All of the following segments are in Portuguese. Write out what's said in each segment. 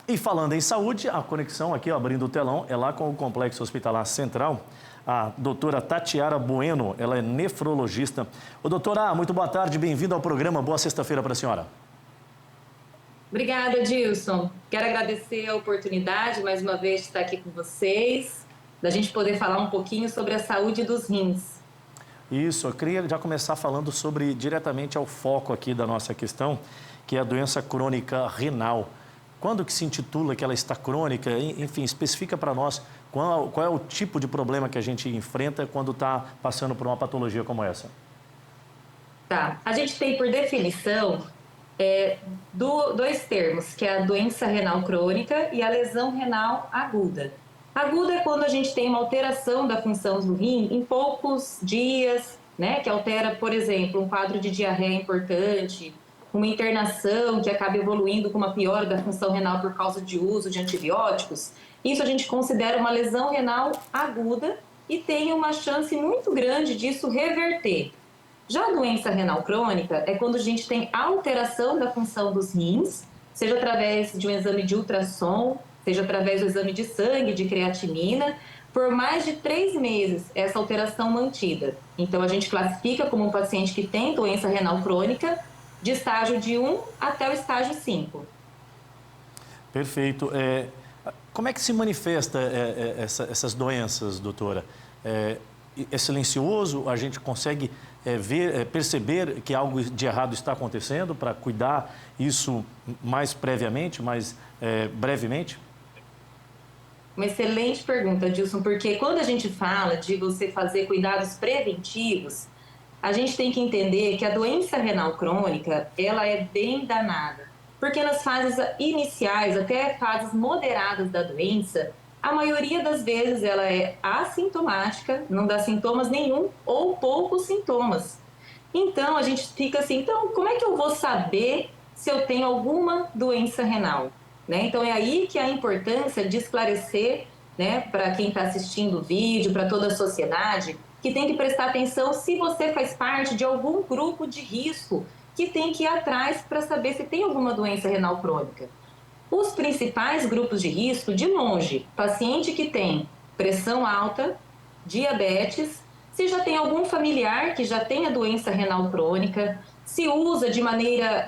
E falando em saúde, a conexão aqui, ó, abrindo o telão, é lá com o Complexo Hospitalar Central. A doutora Tatiara Bueno, ela é nefrologista. Ô, doutora, muito boa tarde, bem-vinda ao programa. Boa sexta-feira para a senhora. Obrigada, Dilson. Quero agradecer a oportunidade, mais uma vez, de estar aqui com vocês, da gente poder falar um pouquinho sobre a saúde dos rins. Isso, eu queria já começar falando sobre, diretamente ao foco aqui da nossa questão, que é a doença crônica renal. Quando que se intitula que ela está crônica? Enfim, especifica para nós qual é o tipo de problema que a gente enfrenta quando está passando por uma patologia como essa. Tá, a gente tem por definição dois termos, que é a doença renal crônica e a lesão renal aguda. Aguda é quando a gente tem uma alteração da função do rim em poucos dias, né, que altera, por exemplo, um quadro de diarreia importante, uma internação que acaba evoluindo com uma piora da função renal por causa de uso de antibióticos. Isso a gente considera uma lesão renal aguda e tem uma chance muito grande disso reverter. Já a doença renal crônica é quando a gente tem alteração da função dos rins, seja através de um exame de ultrassom, seja através do exame de sangue, de creatinina, por mais de 3 meses essa alteração mantida. Então a gente classifica como um paciente que tem doença renal crônica de estágio de 1 até o estágio 5. Perfeito. Como é que se manifesta essas doenças, doutora? É silencioso? A gente consegue perceber que algo de errado está acontecendo para cuidar isso mais previamente, mais brevemente? Uma excelente pergunta, Dilson, porque quando a gente fala de você fazer cuidados preventivos, a gente tem que entender que a doença renal crônica, ela é bem danada, porque nas fases iniciais, até fases moderadas da doença, a maioria das vezes ela é assintomática, não dá sintomas nenhum ou poucos sintomas. Então, a gente fica assim, então, como é que eu vou saber se eu tenho alguma doença renal? Né? Então, é aí que a importância de esclarecer, né, para quem está assistindo o vídeo, para toda a sociedade, que tem que prestar atenção se você faz parte de algum grupo de risco que tem que ir atrás para saber se tem alguma doença renal crônica. Os principais grupos de risco, de longe, paciente que tem pressão alta, diabetes, se já tem algum familiar que já tenha doença renal crônica, se usa de maneira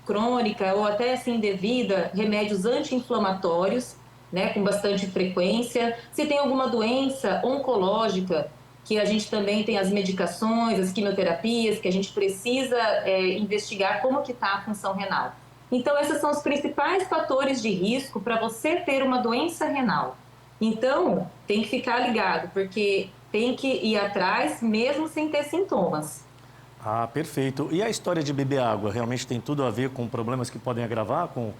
crônica ou até assim indevida remédios anti-inflamatórios, né, com bastante frequência, se tem alguma doença oncológica, que a gente também tem as medicações, as quimioterapias, que a gente precisa investigar como que está a função renal. Então, esses são os principais fatores de risco para você ter uma doença renal. Então, tem que ficar ligado, porque tem que ir atrás mesmo sem ter sintomas. Ah, perfeito. E a história de beber água realmente tem tudo a ver com problemas que podem agravar com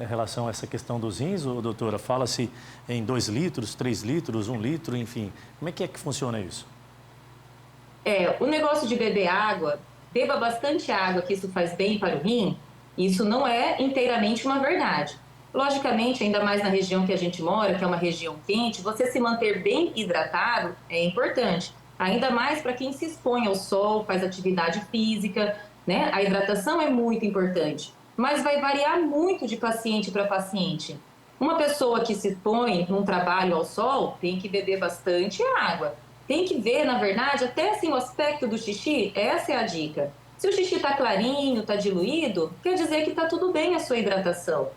relação a essa questão dos rins, doutora? Fala-se em 2 litros, 3 litros, 1 litro, enfim. Como é que funciona isso? O negócio de beber água, beba bastante água, que isso faz bem para o rim, isso não é inteiramente uma verdade. Logicamente, ainda mais na região que a gente mora, que é uma região quente, você se manter bem hidratado é importante. Ainda mais para quem se expõe ao sol, faz atividade física, né? A hidratação é muito importante, mas vai variar muito de paciente para paciente. Uma pessoa que se expõe num trabalho ao sol tem que beber bastante água. Tem que ver, na verdade, até assim o aspecto do xixi, essa é a dica. Se o xixi está clarinho, está diluído, quer dizer que está tudo bem a sua hidratação.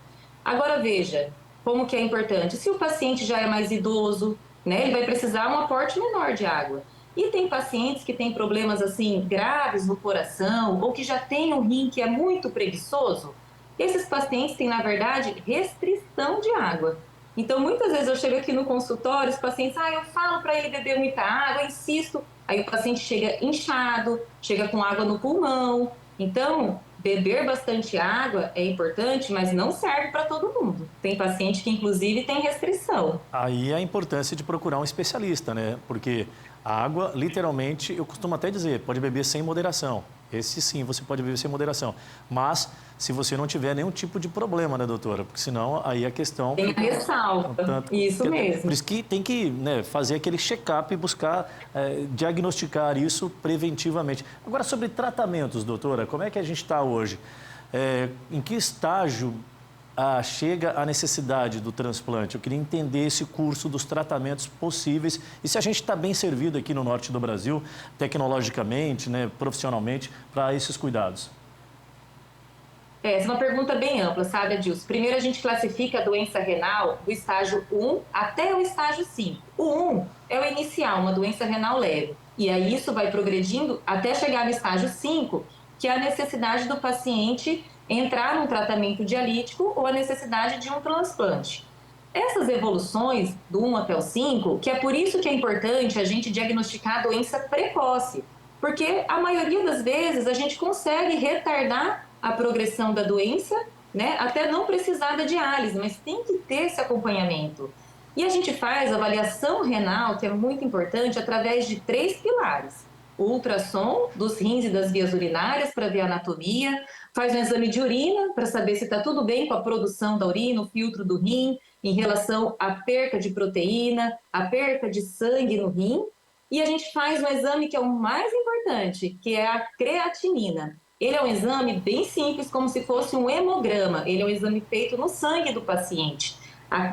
Agora veja como que é importante. Se o paciente já é mais idoso, né, ele vai precisar um aporte menor de água. E tem pacientes que têm problemas assim graves no coração ou que já têm um rim que é muito preguiçoso. Esses pacientes têm, na verdade, restrição de água. Então, muitas vezes eu chego aqui no consultório, os pacientes, eu falo para ele beber muita água, eu insisto. Aí o paciente chega inchado, chega com água no pulmão. Então, beber bastante água é importante, mas não serve para todo mundo. Tem paciente que, inclusive, tem restrição. Aí a importância de procurar um especialista, né? Porque a água, literalmente, eu costumo até dizer, pode beber sem moderação. Esse sim, você pode beber sem moderação. Mas, se você não tiver nenhum tipo de problema, né, doutora? Porque senão, aí a questão... Tem a ressalva, isso mesmo. Por isso que tem que, né, fazer aquele check-up e buscar diagnosticar isso preventivamente. Agora, sobre tratamentos, doutora, como é que a gente está hoje? Em que estágio chega a necessidade do transplante? Eu queria entender esse curso dos tratamentos possíveis e se a gente está bem servido aqui no norte do Brasil, tecnologicamente, né, profissionalmente, para esses cuidados. Essa é uma pergunta bem ampla, sabe, Adilson? Primeiro, a gente classifica a doença renal do estágio 1 até o estágio 5. O 1 é o inicial, uma doença renal leve. E aí isso vai progredindo até chegar no estágio 5, que é a necessidade do paciente entrar num tratamento dialítico ou a necessidade de um transplante. Essas evoluções, do 1 até o 5, que é por isso que é importante a gente diagnosticar a doença precoce, porque a maioria das vezes a gente consegue retardar a progressão da doença, né, até não precisar da diálise, mas tem que ter esse acompanhamento. E a gente faz avaliação renal, que é muito importante, através de 3 pilares. O ultrassom dos rins e das vias urinárias para ver a anatomia, faz um exame de urina para saber se está tudo bem com a produção da urina, o filtro do rim, em relação à perca de proteína, à perca de sangue no rim, e a gente faz um exame que é o mais importante, que é a creatinina. Ele é um exame bem simples, como se fosse um hemograma. Ele é um exame feito no sangue do paciente.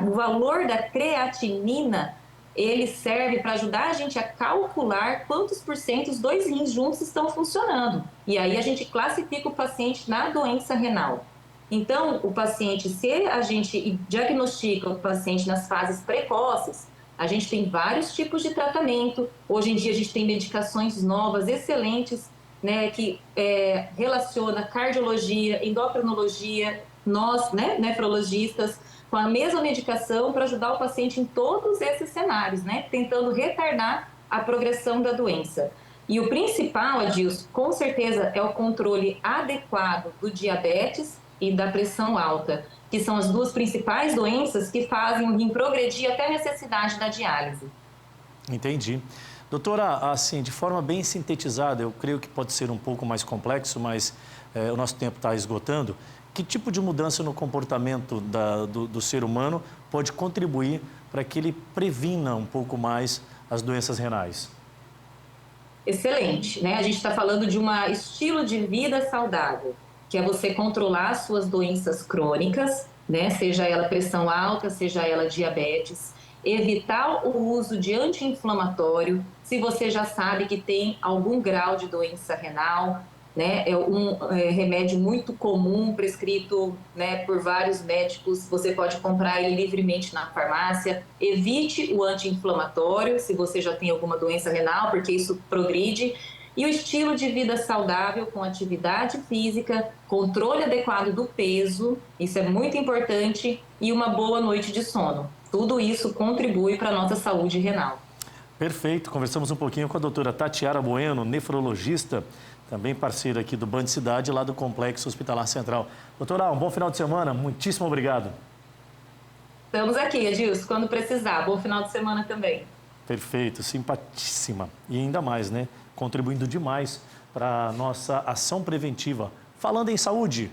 O valor da creatinina, ele serve para ajudar a gente a calcular quantos por cento os 2 rins juntos estão funcionando. E aí a gente classifica o paciente na doença renal. Então, o paciente, se a gente diagnostica o paciente nas fases precoces, a gente tem vários tipos de tratamento. Hoje em dia a gente tem medicações novas, excelentes, né, que relaciona cardiologia, endocrinologia, nós, né, nefrologistas, com a mesma medicação para ajudar o paciente em todos esses cenários, né, tentando retardar a progressão da doença. E o principal, Adilson, com certeza, é o controle adequado do diabetes e da pressão alta, que são as 2 principais doenças que fazem o rim progredir até a necessidade da diálise. Entendi. Doutora, assim, de forma bem sintetizada, eu creio que pode ser um pouco mais complexo, mas o nosso tempo está esgotando. Que tipo de mudança no comportamento do ser humano pode contribuir para que ele previna um pouco mais as doenças renais? Excelente, né? A gente está falando de um estilo de vida saudável, que é você controlar as suas doenças crônicas, né? Seja ela pressão alta, seja ela diabetes, evitar o uso de anti-inflamatório, se você já sabe que tem algum grau de doença renal, né? É um remédio muito comum, prescrito, né, por vários médicos, você pode comprar ele livremente na farmácia. Evite o anti-inflamatório, se você já tem alguma doença renal, porque isso progride. E o estilo de vida saudável com atividade física, controle adequado do peso, isso é muito importante, e uma boa noite de sono. Tudo isso contribui para a nossa saúde renal. Perfeito. Conversamos um pouquinho com a doutora Tatiara Bueno, nefrologista, também parceira aqui do Band Cidade, lá do Complexo Hospitalar Central. Doutora, um bom final de semana. Muitíssimo obrigado. Estamos aqui, Adilson, quando precisar. Bom final de semana também. Perfeito, simpatíssima. E ainda mais, né? Contribuindo demais para a nossa ação preventiva. Falando em saúde,